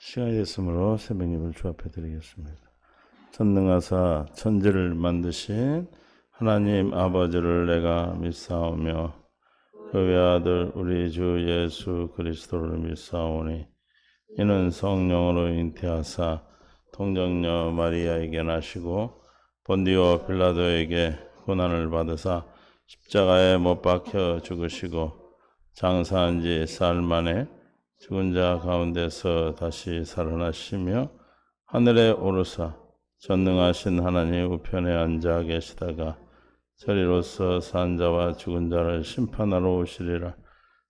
시간이 됐으므로 새벽 예배를 주 앞에 드리겠습니다. 전능하사 천지를 만드신 하나님 아버지를 내가 믿사오며 그 외아들 우리 주 예수 그리스도를 믿사오니 이는 성령으로 잉태하사 동정녀 마리아에게 나시고 본디오 빌라도에게 고난을 받으사 십자가에 못 박혀 죽으시고 장사한 지 사흘 만에 죽은 자 가운데서 다시 살아나시며 하늘에 오르사 전능하신 하나님 우편에 앉아 계시다가 저리로서 산 자와 죽은 자를 심판하러 오시리라.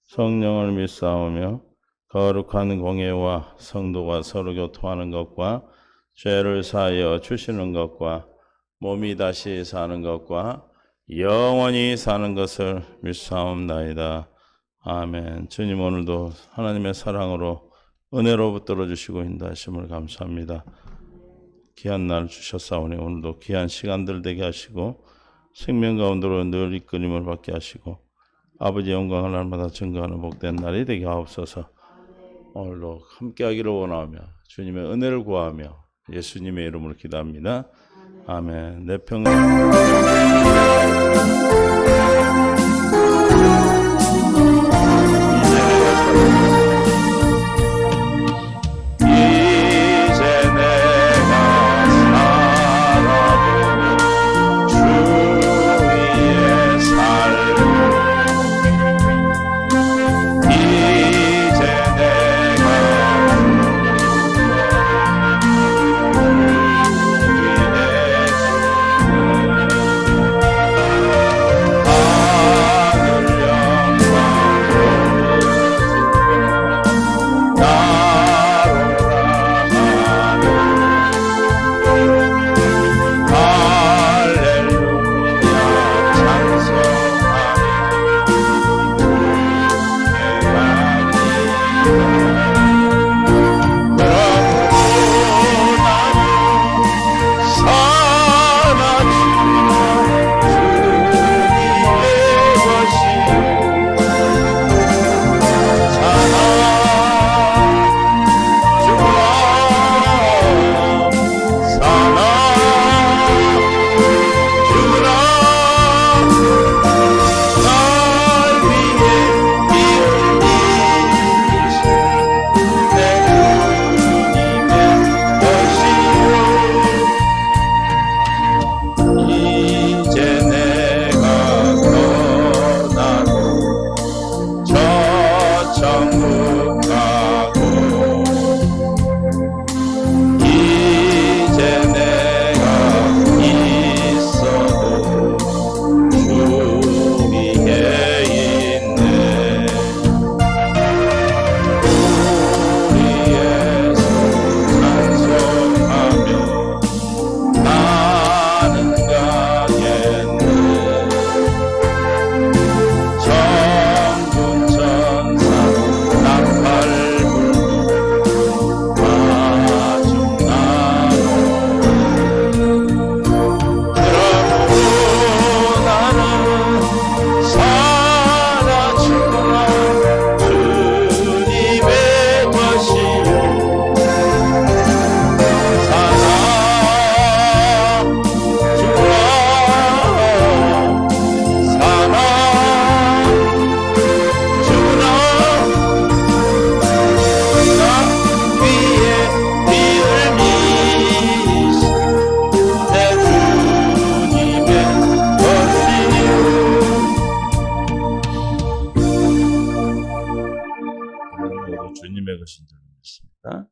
성령을 믿사오며 거룩한 공예와 성도가 서로 교통하는 것과 죄를 사하여 주시는 것과 몸이 다시 사는 것과 영원히 사는 것을 믿사옵나이다. 아멘. 주님, 오늘도 하나님의 사랑으로 은혜로 붙들어 주시고 인도하심을 감사합니다. 귀한 날 주셨사오니 오늘도 귀한 시간들 되게 하시고 생명 가운데로 늘 이끌림을 받게 하시고 아버지의 영광을 날마다 증거하는 복된 날이 되게 하옵소서. 오늘도 함께하기를 원하며 주님의 은혜를 구하며 예수님의 이름으로 기도합니다. 아멘. 내 평생 주님의 것인 줄 믿습니다.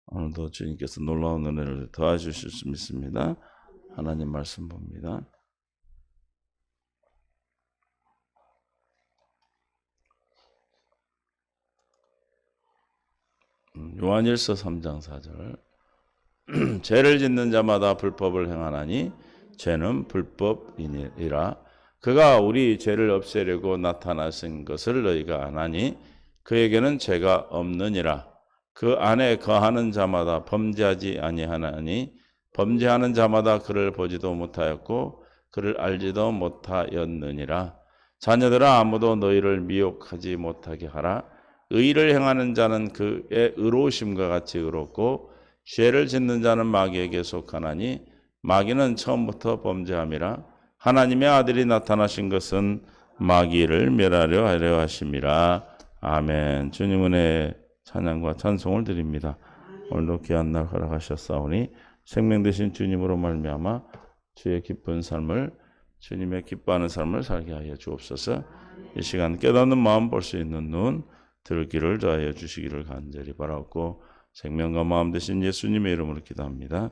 오늘도 주님께서 놀라운 은혜를 더하주실 수 믿습니다. 하나님 말씀 봅니다. 요한일서 3장 4절 죄를 짓는 자마다 불법을 행하나니 죄는 불법이니라. 그가 우리 죄를 없애려고 나타나신 것을 너희가 아나니 그에게는 죄가 없느니라. 그 안에 거하는 자마다 범죄하지 아니하나니 범죄하는 자마다 그를 보지도 못하였고 그를 알지도 못하였느니라. 자녀들아, 아무도 너희를 미혹하지 못하게 하라. 의를 행하는 자는 그의 의로우심과 같이 의롭고 죄를 짓는 자는 마귀에게 속하나니 마귀는 처음부터 범죄함이라. 하나님의 아들이 나타나신 것은 마귀를 멸하려 하려 하심이라. 아멘. 주님 은혜의 찬양과 찬송을 드립니다. 오늘도 귀한 날 허락하셨사오니 생명 되신 주님으로 말미암아 주의 기쁜 삶을, 주님의 기뻐하는 삶을 살게 하여 주옵소서. 이 시간 깨닫는 마음, 볼 수 있는 눈, 들을 귀를 더하여 주시기를 간절히 바라옵고 생명과 마음 되신 예수님의 이름으로 기도합니다.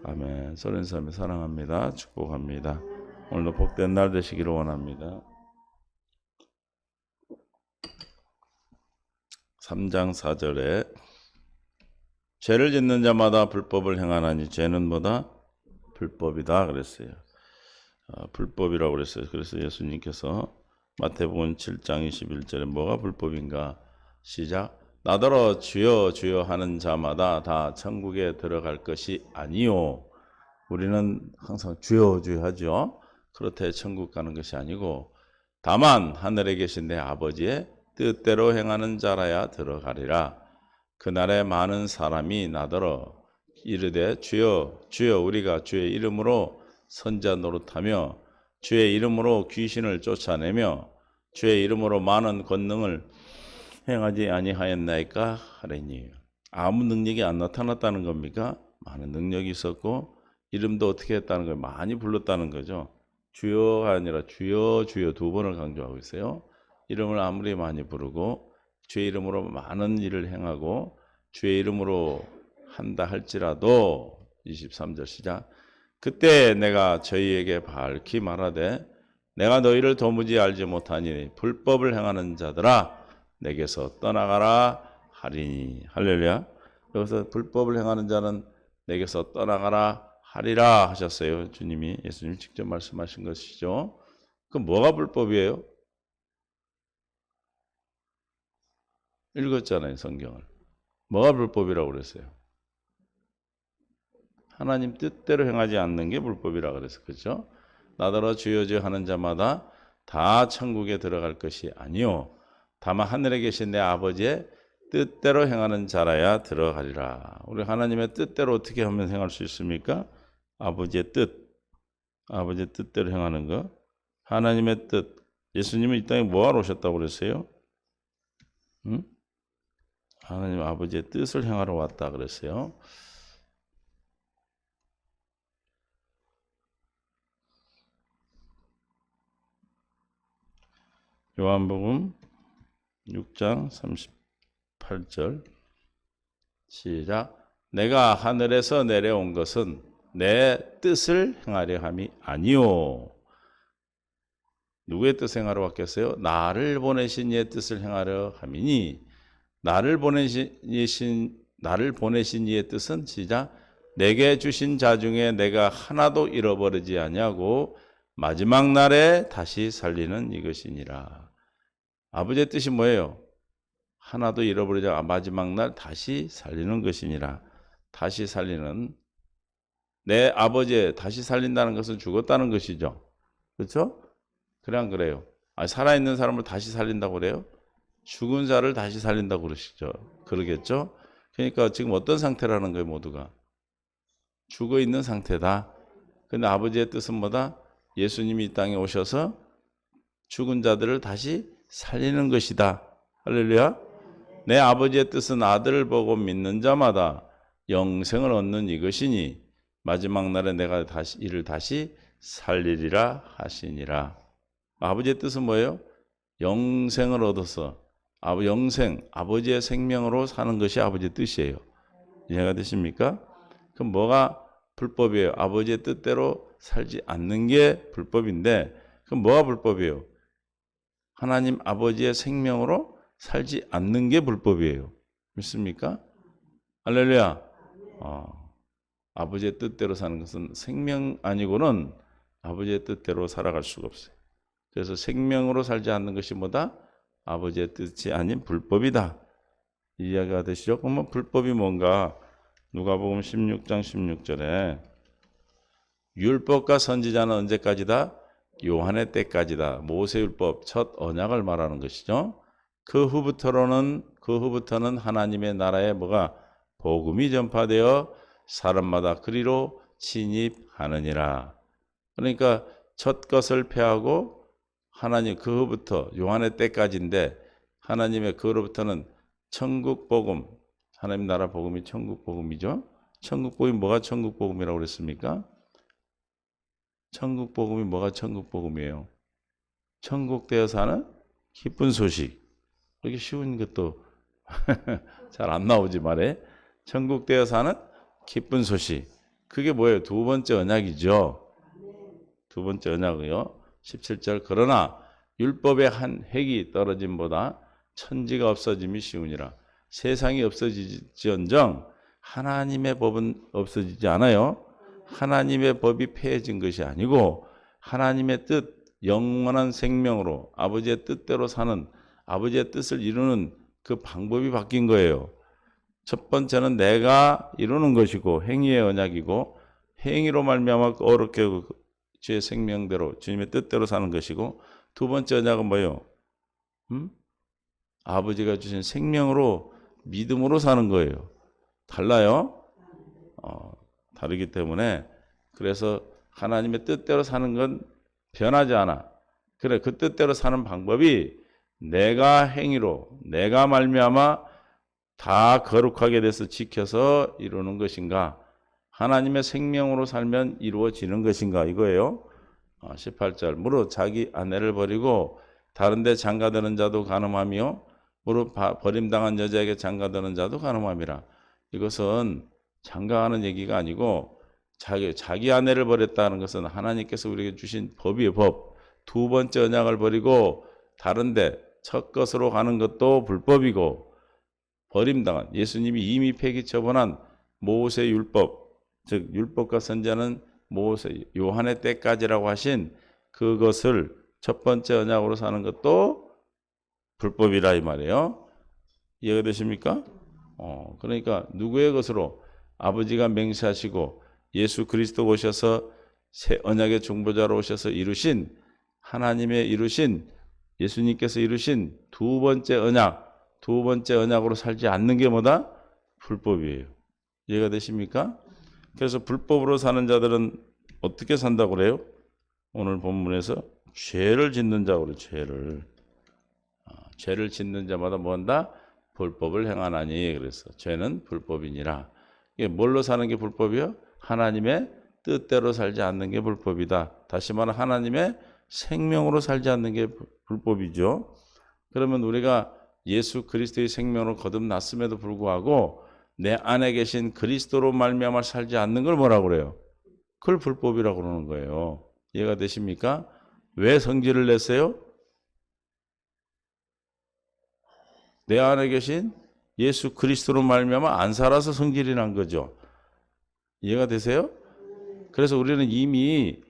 아멘. 소련사님 사랑합니다. 축복합니다. 오늘도 복된 날 되시기를 원합니다. 3장 4절에 죄를 짓는 자마다 불법을 행하나니 죄는 뭐다? 불법이다 그랬어요. 불법이라고 그랬어요. 그래서 예수님께서 마태복음 7장 21절에 뭐가 불법인가? 시작. 나더러 주여 주여 하는 자마다 다 천국에 들어갈 것이 아니요. 우리는 항상 주여 주여 하죠. 그렇게 천국 가는 것이 아니고 다만 하늘에 계신 내 아버지의 뜻대로 행하는 자라야 들어가리라. 그날에 많은 사람이 나더러 이르되 주여 주여 우리가 주의 이름으로 선자 노릇하며 주의 이름으로 귀신을 쫓아내며 주의 이름으로 많은 권능을 행하지 아니하였나이까 하리니. 아무 능력이 안 나타났다는 겁니까? 많은 능력이 있었고 이름도 어떻게 했다는 거예요? 많이 불렀다는 거죠. 주여가 아니라 주여 주여 두 번을 강조하고 있어요. 이름을 아무리 많이 부르고 주의 이름으로 많은 일을 행하고 주의 이름으로 한다 할지라도 23절 시작. 그때 내가 저희에게 밝히 말하되 내가 너희를 도무지 알지 못하니 불법을 행하는 자들아 내게서 떠나가라 하리니. 할렐루야. 여기서 불법을 행하는 자는 내게서 떠나가라 하리라 하셨어요. 주님이, 예수님이 직접 말씀하신 것이죠. 그럼 뭐가 불법이에요? 읽었잖아요, 성경을. 뭐가 불법이라고 그랬어요? 하나님 뜻대로 행하지 않는 게 불법이라고 그랬어요. 그렇죠? 나더러 주여 주여 하는 자마다 다 천국에 들어갈 것이 아니요 다만 하늘에 계신 내 아버지의 뜻대로 행하는 자라야 들어가리라. 우리 하나님의 뜻대로 어떻게 하면 행할 수 있습니까? 아버지의 뜻, 아버지의 뜻대로 행하는 거. 하나님의 뜻. 예수님은 이 땅에 뭐하러 오셨다고 그랬어요? 응? 하나님 아버지의 뜻을 행하러 왔다 그랬어요. 요한복음 6장 38절 시작. 내가 하늘에서 내려온 것은 내 뜻을 행하려 함이 아니요. 누구의 뜻을 행하러 왔겠어요? 나를 보내신 이의 뜻을 행하려 함이니. 나를 보내신 이의 뜻은 시작. 내게 주신 자 중에 내가 하나도 잃어버리지 아니하고 마지막 날에 다시 살리는 이것이니라. 아버지의 뜻이 뭐예요? 하나도 잃어버리지 않고 마지막 날 다시 살리는 것이니라. 다시 살리는, 내 아버지의 다시 살린다는 것은 죽었다는 것이죠. 그렇죠? 그래 안 그래요? 살아있는 사람을 다시 살린다고 그래요? 죽은 자를 다시 살린다고 그러시죠. 그러겠죠? 그러니까 지금 어떤 상태라는 거예요, 모두가? 죽어 있는 상태다. 근데 아버지의 뜻은 뭐다? 예수님이 이 땅에 오셔서 죽은 자들을 다시 살리는 것이다. 할렐루야. 내 아버지의 뜻은 아들을 보고 믿는 자마다 영생을 얻는 이것이니 마지막 날에 내가 이를 다시 살리리라 하시니라. 아버지의 뜻은 뭐예요? 영생을 얻어서 영생, 아버지의 생명으로 사는 것이 아버지의 뜻이에요. 이해가 되십니까? 그럼 뭐가 불법이에요? 아버지의 뜻대로 살지 않는 게 불법인데, 그럼 뭐가 불법이에요? 하나님 아버지의 생명으로 살지 않는 게 불법이에요. 믿습니까? 할렐루야. 아버지의 뜻대로 사는 것은 생명 아니고는 아버지의 뜻대로 살아갈 수가 없어요. 그래서 생명으로 살지 않는 것이 뭐다? 아버지의 뜻이 아닌 불법이다. 이해가 되시죠? 그러면 불법이 뭔가? 누가복음 16장 16절에 율법과 선지자는 언제까지다? 요한의 때까지다. 모세율법 첫 언약을 말하는 것이죠. 그 후부터는 그 후부터는 하나님의 나라의 뭐가 복음이 전파되어 사람마다 그리로 진입하느니라. 그러니까 첫 것을 패하고 하나님 그 후부터 요한의 때까지인데 하나님의 그로부터는 천국 복음, 하나님 나라 복음이 천국 복음이죠. 천국 복음이 뭐가 천국 복음이라고 그랬습니까? 천국 복음이 뭐가 천국 복음이에요? 천국 되어 사는 기쁜 소식. 그렇게 쉬운 것도 잘 안 나오지 말에. 천국 되어 사는 기쁜 소식. 그게 뭐예요? 두 번째 언약이죠. 두 번째 언약이요. 17절 그러나 율법의 한 획이 떨어짐보다 천지가 없어짐이 쉬우니라. 세상이 없어지지언정 하나님의 법은 없어지지 않아요. 하나님의 법이 폐해진 것이 아니고 하나님의 뜻, 영원한 생명으로 아버지의 뜻대로 사는 아버지의 뜻을 이루는 그 방법이 바뀐 거예요. 첫 번째는 내가 이루는 것이고 행위의 언약이고 행위로 말미암아 어렵게 주의 생명대로 주님의 뜻대로 사는 것이고 두 번째 언약은 뭐예요? 아버지가 주신 생명으로 믿음으로 사는 거예요. 달라요? 다르기 때문에 그래서 하나님의 뜻대로 사는 건 변하지 않아. 그래 그 뜻대로 사는 방법이 내가 행위로 내가 말미암아 다 거룩하게 돼서 지켜서 이루는 것인가 하나님의 생명으로 살면 이루어지는 것인가 이거예요. 18절 무릇 자기 아내를 버리고 다른 데 장가드는 자도 간음하며 무릇 버림당한 여자에게 장가드는 자도 간음함이라. 이것은 장가하는 얘기가 아니고 자기 아내를 버렸다는 것은 하나님께서 우리에게 주신 법이에요. 법. 두 번째 언약을 버리고 다른 데 첫 것으로 가는 것도 불법이고 버림당한 예수님이 이미 폐기 처분한 모세 율법 즉 율법과 선지자는 모세 요한의 때까지라고 하신 그것을 첫 번째 언약으로 사는 것도 불법이라 이 말이에요. 이해가 되십니까? 그러니까 누구의 것으로 아버지가 맹세하시고 예수 그리스도 오셔서 새 언약의 중보자로 오셔서 이루신 하나님의 이루신 예수님께서 이루신 두 번째 언약으로 살지 않는 게 뭐다? 불법이에요. 이해가 되십니까? 그래서 불법으로 사는 자들은 어떻게 산다고 그래요? 오늘 본문에서 죄를 짓는 자고 그래요. 죄를 짓는 자마다 뭐한다? 불법을 행하나니. 그래서 죄는 불법이니라. 이게 뭘로 사는 게 불법이요? 하나님의 뜻대로 살지 않는 게 불법이다. 다시 말하면 하나님의 생명으로 살지 않는 게 불법이죠. 그러면 우리가 예수 그리스도의 생명으로 거듭났음에도 불구하고 내 안에 계신 그리스도로 말미암아 살지 않는 걸 뭐라고 그래요? 그걸 불법이라고 그러는 거예요. 이해가 되십니까? 왜 성질을 냈어요? 내 안에 계신 예수 그리스도로 말미암아 안 살아서 성질이 난 거죠. 이해가 되세요? 그래서 우리는 이미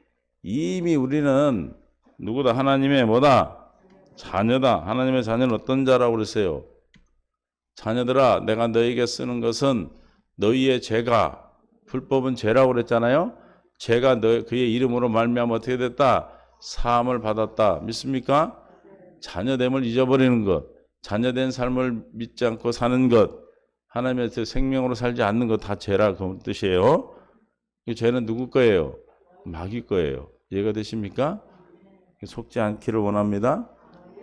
우리는 누구다? 하나님의 뭐다? 자녀다. 하나님의 자녀는 어떤 자라고 그랬어요? 자녀들아 내가 너에게 쓰는 것은 너희의 죄가 불법은 죄라고 그랬잖아요. 죄가 그의 이름으로 말미암아 어떻게 됐다? 사함을 받았다. 믿습니까? 자녀됨을 잊어버리는 것, 자녀된 삶을 믿지 않고 사는 것, 하나님의 생명으로 살지 않는 것 다 죄라 그 뜻이에요. 이 죄는 누구 거예요? 마귀 거예요. 이해가 되십니까? 속지 않기를 원합니다.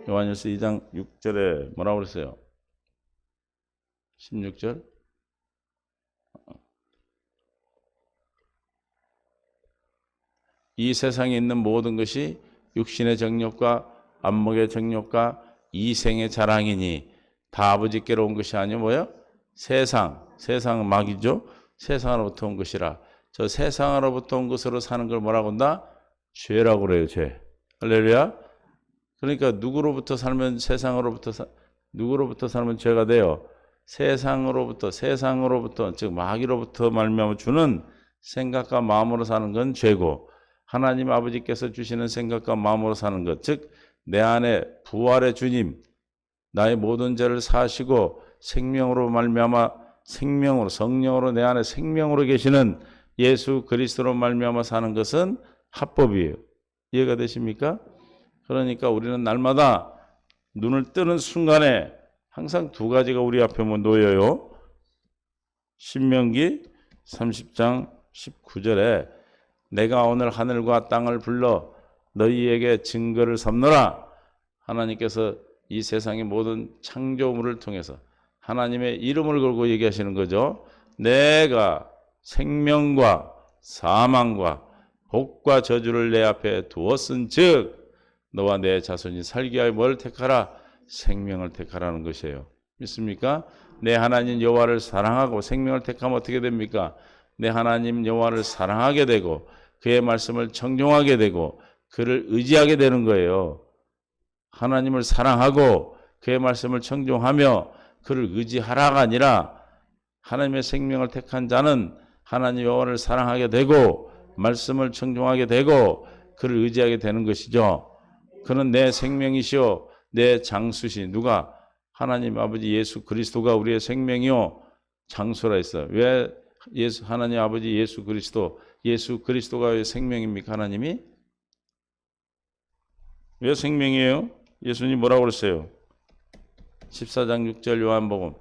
요한일서 2장 6절에 뭐라고 그랬어요? 16절 이 세상에 있는 모든 것이 육신의 정욕과 안목의 정욕과 이생의 자랑이니 다 아버지께로 온 것이 아니요 뭐요? 세상은 마귀죠. 세상으로부터 온 것이라. 저 세상으로부터 온 것으로 사는 걸 뭐라고 한다? 죄라고 그래요. 죄. 할렐루야. 그러니까 누구로부터 살면 누구로부터 살면 죄가 돼요? 세상으로부터 즉 마귀로부터 말미암아 주는 생각과 마음으로 사는 건 죄고 하나님 아버지께서 주시는 생각과 마음으로 사는 것, 즉 내 안에 부활의 주님, 나의 모든 죄를 사하시고 생명으로 말미암아 성령으로 내 안에 생명으로 계시는 예수 그리스도로 말미암아 사는 것은 합법이에요. 이해가 되십니까? 그러니까 우리는 날마다 눈을 뜨는 순간에 항상 두 가지가 우리 앞에 뭐 놓여요. 신명기 30장 19절에 내가 오늘 하늘과 땅을 불러 너희에게 증거를 삼노라. 하나님께서 이 세상의 모든 창조물을 통해서 하나님의 이름을 걸고 얘기하시는 거죠. 내가 생명과 사망과 복과 저주를 내 앞에 두었은즉 너와 내 자손이 살기 위하여 뭘 택하라? 생명을 택하라는 것이에요. 믿습니까? 내 하나님 여호와를 사랑하고 생명을 택하면 어떻게 됩니까? 내 하나님 여호와를 사랑하게 되고 그의 말씀을 청종하게 되고 그를 의지하게 되는 거예요. 하나님을 사랑하고 그의 말씀을 청종하며 그를 의지하라가 아니라 하나님의 생명을 택한 자는 하나님 여호와를 사랑하게 되고 말씀을 청종하게 되고 그를 의지하게 되는 것이죠. 그는 내 생명이시오 내 장수시. 누가? 하나님 아버지 예수 그리스도가 우리의 생명이요 장수라 했어요. 왜 하나님 아버지 예수 그리스도가 왜 생명입니까? 하나님이 왜 생명이에요? 예수님 뭐라고 그랬어요? 14장 6절 요한복음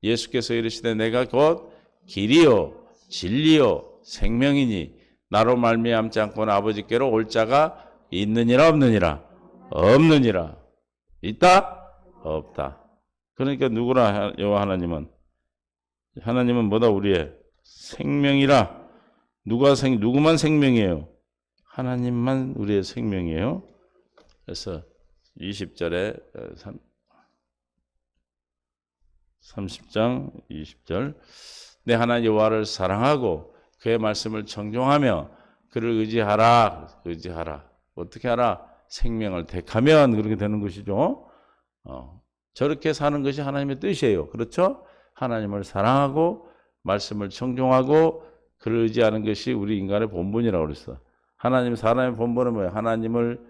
예수께서 이르시되 내가 곧 길이요 진리요 생명이니 나로 말미암지 않고는 아버지께로 올 자가 있느니라 없느니라? 없느니라. 있다? 없다. 그러니까 누구나 여호와 하나님은 뭐다? 우리의 생명이라. 누구만 생명이에요? 하나님만 우리의 생명이에요. 그래서 20절에 30장 20절 내 하나님 여호와를 사랑하고 그의 말씀을 청종하며 그를 의지하라. 어떻게 하라? 생명을 택하면 그렇게 되는 것이죠. 저렇게 사는 것이 하나님의 뜻이에요. 그렇죠? 하나님을 사랑하고 말씀을 청종하고 그를 의지하는 것이 우리 인간의 본분이라고 그랬어. 사람의 본분은 뭐예요? 하나님을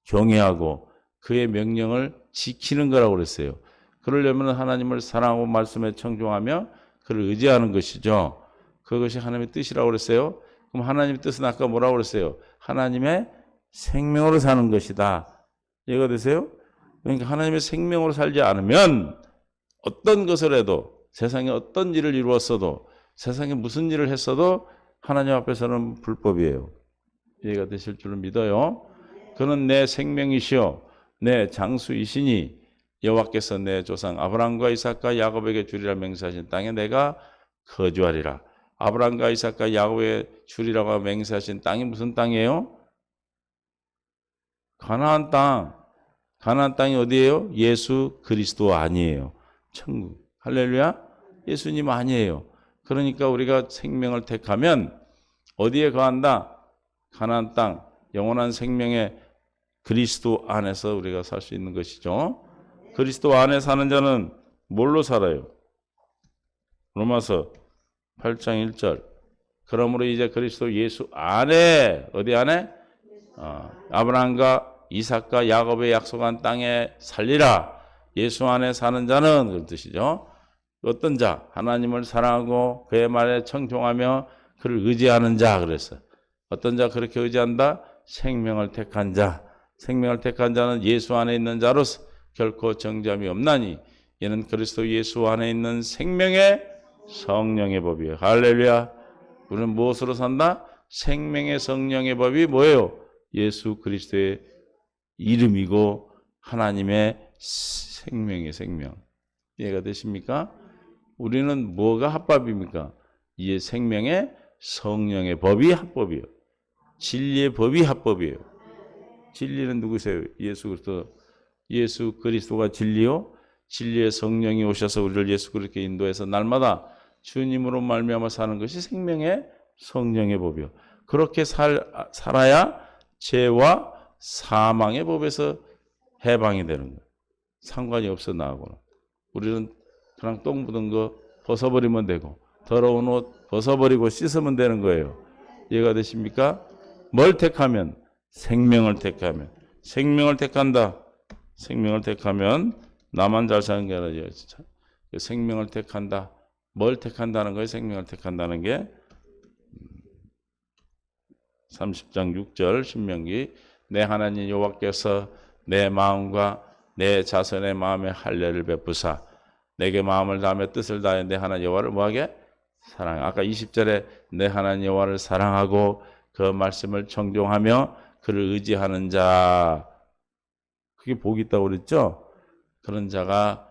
경외하고 그의 명령을 지키는 거라고 그랬어요. 그러려면 하나님을 사랑하고 말씀에 청종하며 그를 의지하는 것이죠. 그것이 하나님의 뜻이라고 그랬어요. 그럼 하나님의 뜻은 아까 뭐라고 그랬어요? 하나님의 생명으로 사는 것이다. 이해가 되세요? 그러니까 하나님의 생명으로 살지 않으면 어떤 것을 해도 세상에 어떤 일을 이루었어도 세상에 무슨 일을 했어도 하나님 앞에서는 불법이에요. 이해가 되실 줄을 믿어요. 그는 내 생명이시오 내 장수이시니 여호와께서 내 조상 아브라함과 이삭과 야곱에게 주리라 맹세하신 땅에 내가 거주하리라. 아브라함과 이삭과 야곱에게 주리라고 맹세하신 땅이 무슨 땅이에요? 가나안 땅. 가나안 땅이 어디예요? 예수 그리스도 아니에요. 천국. 할렐루야. 예수님 아니에요. 그러니까 우리가 생명을 택하면 어디에 거한다? 가나안 땅. 영원한 생명의 그리스도 안에서 우리가 살 수 있는 것이죠. 그리스도 안에 사는 자는 뭘로 살아요? 로마서 8장 1절. 그러므로 이제 그리스도 예수 안에 어디 안에? 아브라함과 이삭과 야곱의 약속한 땅에 살리라. 예수 안에 사는 자는 그런 뜻이죠. 어떤 자? 하나님을 사랑하고 그의 말에 청종하며 그를 의지하는 자 그랬어요. 어떤 자 그렇게 의지한다? 생명을 택한 자. 생명을 택한 자는 예수 안에 있는 자로서 결코 정죄함이 없나니 이는 그리스도 예수 안에 있는 생명의 성령의 법이에요. 할렐루야. 우리는 무엇으로 산다? 생명의 성령의 법이 뭐예요? 예수 그리스도의 이름이고 하나님의 생명의 생명. 이해가 되십니까? 우리는 뭐가 합법입니까? 이 생명의 성령의 법이 합법이에요. 진리의 법이 합법이에요. 진리는 누구세요? 예수 그리스도가 진리요. 진리의 성령이 오셔서 우리를 예수 그리스도께 인도해서 날마다 주님으로 말미암아 사는 것이 생명의 성령의 법이요. 그렇게 살아야 죄와 사망의 법에서 해방이 되는 거예요. 상관이 없어 나하고는. 우리는 그냥 똥 묻은 거 벗어버리면 되고 더러운 옷 벗어버리고 씻으면 되는 거예요. 이해가 되십니까? 뭘 택하면? 생명을 택하면. 생명을 택한다. 생명을 택하면 나만 잘 사는 게 아니라 생명을 택한다. 뭘 택한다는 거예요? 생명을 택한다는 게 30장 6절 신명기 내 하나님 여호와께서 내 마음과 내 자손의 마음에 할례를 베푸사 내게 마음을 다하며 뜻을 다하여 내 하나님 여호와를 뭐하게? 사랑. 아까 20절에 내 하나님 여호와를 사랑하고 그 말씀을 청종하며 그를 의지하는 자, 그게 복이 있다고 그랬죠? 그런 자가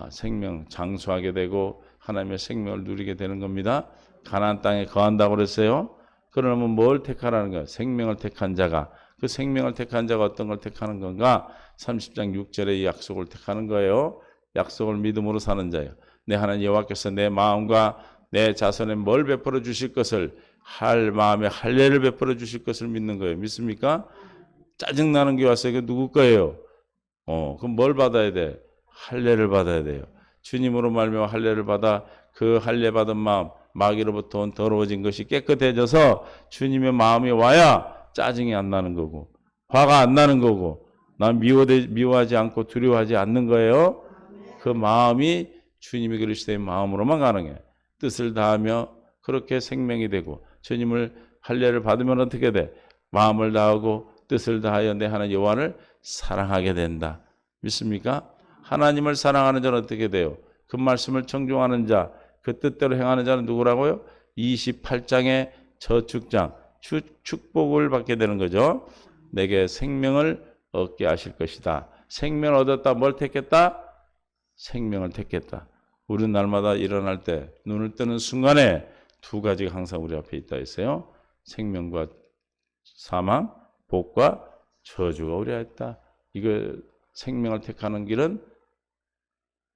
생명 장수하게 되고 하나님의 생명을 누리게 되는 겁니다. 가나안 땅에 거한다고 그랬어요. 그러면 뭘 택하라는 거예요? 생명을 택한 자가. 그 생명을 택한 자가 어떤 걸 택하는 건가? 30장 6절의 약속을 택하는 거예요. 약속을 믿음으로 사는 자예요. 내 하나님 여호와께서 내 마음과 내 자손에 뭘 베풀어 주실 것을 할 마음에 할례를 베풀어 주실 것을 믿는 거예요. 믿습니까? 짜증나는 게 왔어요. 이게 누구 거예요? 그럼 뭘 받아야 돼? 할례를 받아야 돼요. 주님으로 말미암아 할례를 받아 그 할례 받은 마음, 마귀로부터 온 더러워진 것이 깨끗해져서 주님의 마음이 와야 짜증이 안 나는 거고 화가 안 나는 거고 난 미워하지 않고 두려워하지 않는 거예요. 그 마음이 주님이 그리스도의 마음으로만 가능해. 뜻을 다하며 그렇게 생명이 되고 주님을 할례를 받으면 어떻게 돼? 마음을 다하고 뜻을 다하여 내 하나님 여호와를 사랑하게 된다. 믿습니까? 하나님을 사랑하는 자는 어떻게 돼요? 그 말씀을 청종하는 자, 그 뜻대로 행하는 자는 누구라고요? 28장의 저축장, 축복을 받게 되는 거죠. 내게 생명을 얻게 하실 것이다. 생명을 얻었다. 뭘 택했다? 생명을 택했다. 우리는 날마다 일어날 때 눈을 뜨는 순간에 두 가지가 항상 우리 앞에 있다 했어요. 생명과 사망, 복과 저주가 우리 앞에 있다. 이거 생명을 택하는 길은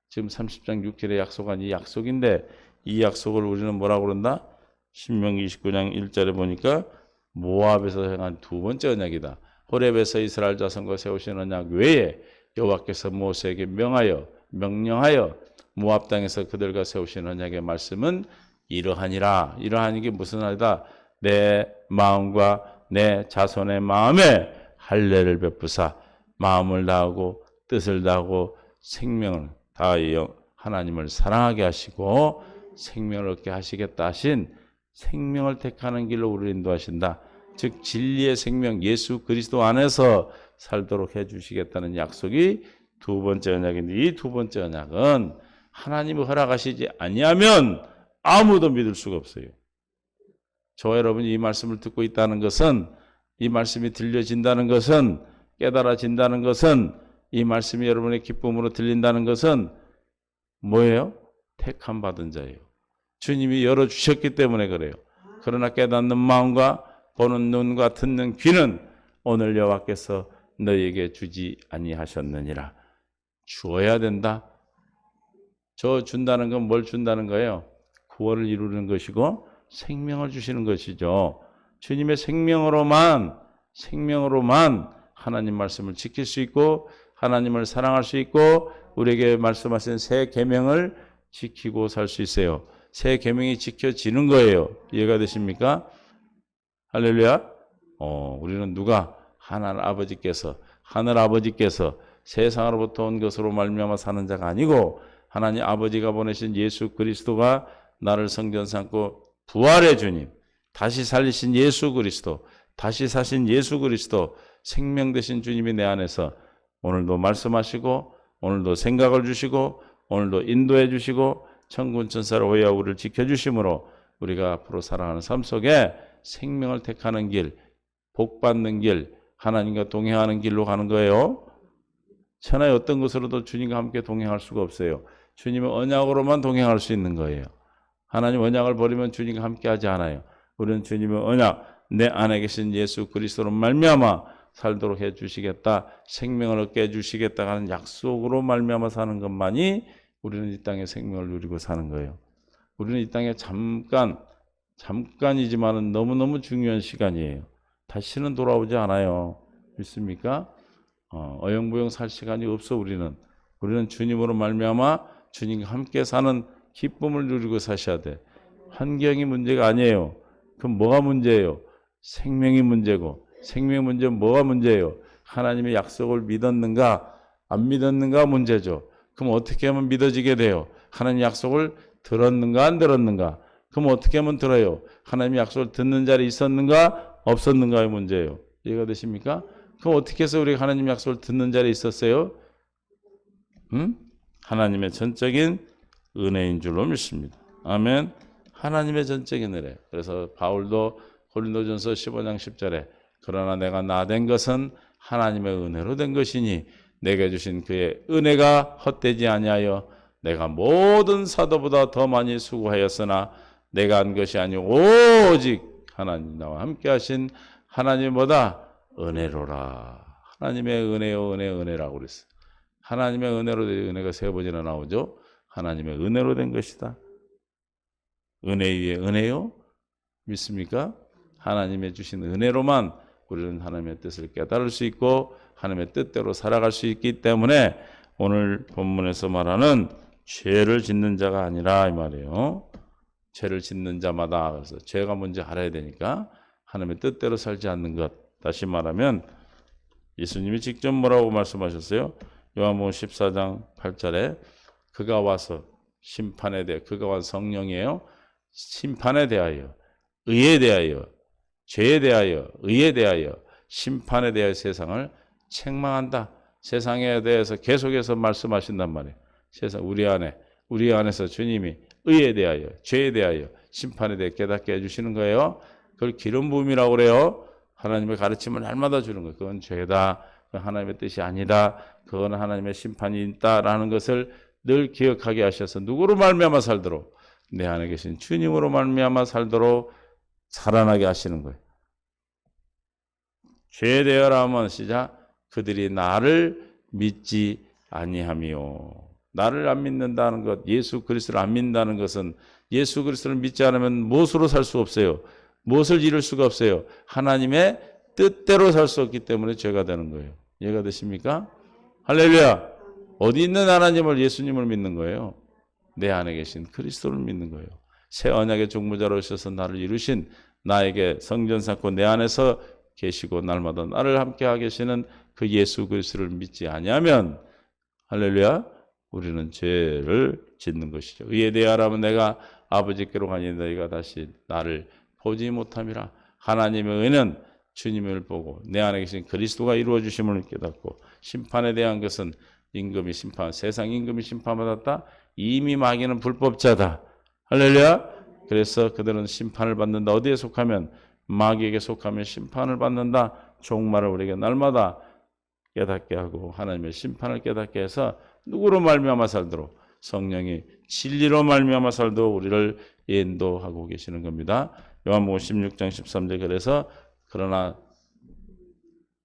지금 30장 6절에 약속한 이 약속인데 이 약속을 우리는 뭐라고 그런다? 신명기 29장 1절에 보니까 모압에서 행한 두 번째 언약이다. 호렙에서 이스라엘 자손과 세우신 언약 외에 여호와께서 모세에게 명령하여 모압 땅에서 그들과 세우신 언약의 말씀은 이러하니라. 이러한 게 무슨 말이다? 내 마음과 내 자손의 마음에 할례를 베푸사 마음을 다하고 뜻을 다하고 생명을 다하여 하나님을 사랑하게 하시고 생명을 얻게 하시겠다 하신 생명을 택하는 길로 우리를 인도하신다. 즉 진리의 생명 예수 그리스도 안에서 살도록 해주시겠다는 약속이 두 번째 언약인데 이 두 번째 언약은 하나님이 허락하시지 아니하면 아무도 믿을 수가 없어요. 저와 여러분이 이 말씀을 듣고 있다는 것은 이 말씀이 들려진다는 것은 깨달아진다는 것은 이 말씀이 여러분의 기쁨으로 들린다는 것은 뭐예요? 택함 받은 자예요. 주님이 열어주셨기 때문에 그래요. 그러나 깨닫는 마음과 보는 눈과 듣는 귀는 오늘 여호와께서 너희에게 주지 아니하셨느니라. 주어야 된다. 저 준다는 건 뭘 준다는 거예요? 구원을 이루는 것이고 생명을 주시는 것이죠. 주님의 생명으로만 하나님 말씀을 지킬 수 있고 하나님을 사랑할 수 있고 우리에게 말씀하신 새 계명을 지키고 살 수 있어요. 새 계명이 지켜지는 거예요. 이해가 되십니까? 할렐루야. 우리는 누가 하늘 아버지께서 세상으로부터 온 것으로 말미암아 사는 자가 아니고 하나님 아버지가 보내신 예수 그리스도가 나를 성전 삼고 부활의 주님, 다시 살리신 예수 그리스도, 다시 사신 예수 그리스도, 생명 되신 주님이 내 안에서 오늘도 말씀하시고 오늘도 생각을 주시고 오늘도 인도해 주시고 천군 천사로 오해 우리를 지켜주심으로 우리가 앞으로 살아가는 삶 속에 생명을 택하는 길, 복 받는 길, 하나님과 동행하는 길로 가는 거예요. 천하의 어떤 것으로도 주님과 함께 동행할 수가 없어요. 주님의 언약으로만 동행할 수 있는 거예요. 하나님 언약을 버리면 주님과 함께 하지 않아요. 우리는 주님의 언약, 내 안에 계신 예수 그리스도로 말미암아 살도록 해주시겠다, 생명을 얻게 해주시겠다 하는 약속으로 말미암아 사는 것만이 우리는 이 땅에 생명을 누리고 사는 거예요. 우리는 이 땅에 잠깐이지만은 너무너무 중요한 시간이에요. 다시는 돌아오지 않아요. 믿습니까? 어영부영 살 시간이 없어. 우리는 주님으로 말미암아 주님과 함께 사는 기쁨을 누리고 사셔야 돼. 환경이 문제가 아니에요. 그럼 뭐가 문제예요? 생명이 문제고, 생명 문제는 뭐가 문제예요? 하나님의 약속을 믿었는가 안 믿었는가 문제죠. 그럼 어떻게 하면 믿어지게 돼요? 하나님 약속을 들었는가 안 들었는가? 그럼 어떻게 하면 들어요? 하나님의 약속을 듣는 자리 있었는가 없었는가의 문제예요. 이해가 되십니까? 그럼 어떻게 해서 우리가 하나님 약속을 듣는 자리에 있었어요? 하나님의 전적인 은혜인 줄로 믿습니다. 아멘. 하나님의 전적인 은혜. 그래서 바울도 고린도전서 15장 10절에 그러나 내가 나 된 것은 하나님의 은혜로 된 것이니 내게 주신 그의 은혜가 헛되지 아니하여 내가 모든 사도보다 더 많이 수고하였으나 내가 한 것이 아니오 오직 하나님 나와 함께 하신 하나님보다 은혜로라. 하나님의 은혜요 은혜라고 그랬어요. 하나님의 은혜로 된 은혜가 세 번이나 나오죠. 하나님의 은혜로 된 것이다. 은혜 위에 은혜요? 믿습니까? 하나님의 주신 은혜로만 우리는 하나님의 뜻을 깨달을 수 있고 하나님의 뜻대로 살아갈 수 있기 때문에 오늘 본문에서 말하는 죄를 짓는 자가 아니라 이 말이에요. 죄를 짓는 자마다 그래서 죄가 뭔지 알아야 되니까 하나님의 뜻대로 살지 않는 것. 다시 말하면 예수님이 직접 뭐라고 말씀하셨어요? 요한복음 14장 8절에 그가 와서 심판에 대해 그가 온 성령이에요. 심판에 대하여 의에 대하여 죄에 대하여 의에 대하여 심판에 대하여 세상을 책망한다. 세상에 대해서 계속해서 말씀하신단 말이에요. 세상 우리 안에서 주님이 의에 대하여 죄에 대하여 심판에 대해 깨닫게 해주시는 거예요. 그걸 기름 부음이라고 그래요. 하나님의 가르침을 날마다 주는 거예요. 그건 죄다. 그건 하나님의 뜻이 아니다. 그건 하나님의 심판이 있다라는 것을 늘 기억하게 하셔서 누구로 말미암아 살도록 내 안에 계신 주님으로 말미암아 살도록 살아나게 하시는 거예요. 죄에 대하여 하면 시작. 그들이 나를 믿지 아니하며 나를 안 믿는다는 것, 예수 그리스도를 안 믿는다는 것은 예수 그리스도를 믿지 않으면 무엇으로 살 수 없어요. 무엇을 이룰 수가 없어요. 하나님의 뜻대로 살 수 없기 때문에 죄가 되는 거예요. 이해가 되십니까? 할렐루야. 어디 있는 하나님을 예수님을 믿는 거예요. 내 안에 계신 그리스도를 믿는 거예요. 새 언약의 종무자로 오셔서 나를 이루신 나에게 성전 쌓고 내 안에서 계시고 날마다 나를 함께하고 계시는 그 예수 그리스도를 믿지 아니하면 할렐루야 우리는 죄를 짓는 것이죠. 의에 대하라면 내가 아버지께로 가니 너희가 다시 나를 보지 못함이라. 하나님의 의는 주님을 보고 내 안에 계신 그리스도가 이루어 주심을 깨닫고 심판에 대한 것은 임금이 심판 세상 임금이 심판받았다. 이미 마귀는 불법자다. 할렐루야. 그래서 그들은 심판을 받는다. 어디에 속하면 마귀에게 속하면 심판을 받는다. 종말을 우리에게 날마다 깨닫게 하고 하나님의 심판을 깨닫게 해서 누구로 말미암아 살도록 성령이 진리로 말미암아 살도록 우리를 인도하고 계시는 겁니다. 요한복음 16장 13절 그래서 그러나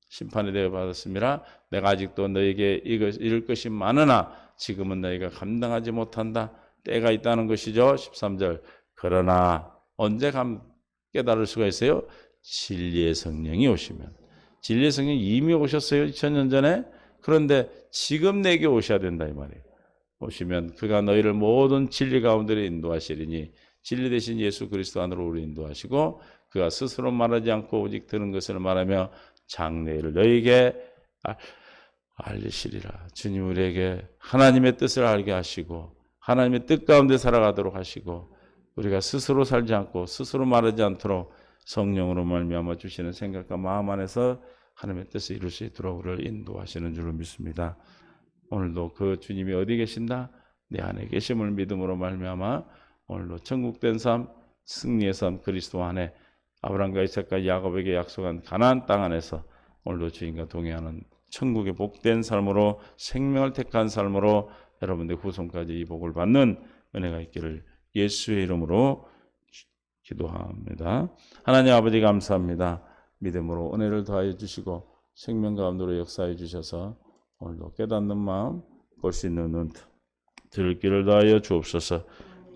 심판에 대해 받았음이라 내가 아직도 너에게 이룰 것이 많으나 지금은 너희가 감당하지 못한다. 때가 있다는 것이죠. 13절 그러나 언제 깨달을 수가 있어요? 진리의 성령이 오시면. 진리의 성령이 이미 오셨어요. 2000년 전에. 그런데 지금 내게 오셔야 된다 이 말이에요. 오시면 그가 너희를 모든 진리 가운데로 인도하시리니 진리 대신 예수 그리스도 안으로 우리 인도하시고 그가 스스로 말하지 않고 오직 들은 것을 말하며 장래를 너희에게 알리시리라. 주님 우리에게 하나님의 뜻을 알게 하시고 하나님의 뜻 가운데 살아가도록 하시고 우리가 스스로 살지 않고 스스로 말하지 않도록 성령으로 말미암아 주시는 생각과 마음 안에서 하나님의 뜻을 이룰 수 있도록 우리를 인도하시는 줄로 믿습니다. 오늘도 그 주님이 어디 계신다? 내 안에 계심을 믿음으로 말미암아 오늘도 천국된 삶, 승리의 삶 그리스도 안에 아브라함과 이삭과 야곱에게 약속한 가나안 땅 안에서 오늘도 주님과 동행하는 천국의 복된 삶으로 생명을 택한 삶으로 여러분들 후손까지 이 복을 받는 은혜가 있기를 예수의 이름으로 기도합니다. 하나님 아버지 감사합니다. 믿음으로 은혜를 더하여 주시고 생명 가운데로 역사해 주셔서 오늘도 깨닫는 마음, 볼 수 있는 눈, 들을 길을 더하여 주옵소서.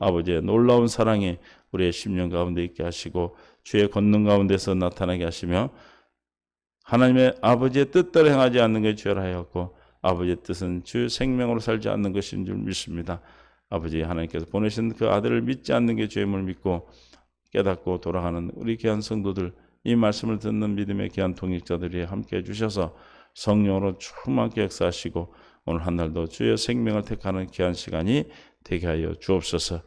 아버지의 놀라운 사랑이 우리의 심령 가운데 있게 하시고 주의 권능 가운데서 나타나게 하시며 하나님의 아버지의 뜻대로 행하지 않는 것이 죄라하였고 아버지의 뜻은 주의 생명으로 살지 않는 것인 줄 믿습니다. 아버지 하나님께서 보내신 그 아들을 믿지 않는 게 죄임을 믿고 깨닫고 돌아가는 우리 귀한 성도들 이 말씀을 듣는 믿음의 귀한 동역자들이 함께해 주셔서 성령으로 충만하게 역사하시고 오늘 한 날도 주의 생명을 택하는 귀한 시간이 되게 하여 주옵소서.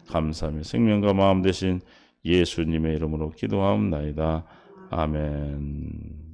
감사하며 생명과 마음 되신 예수님의 이름으로 기도하옵나이다. 아멘.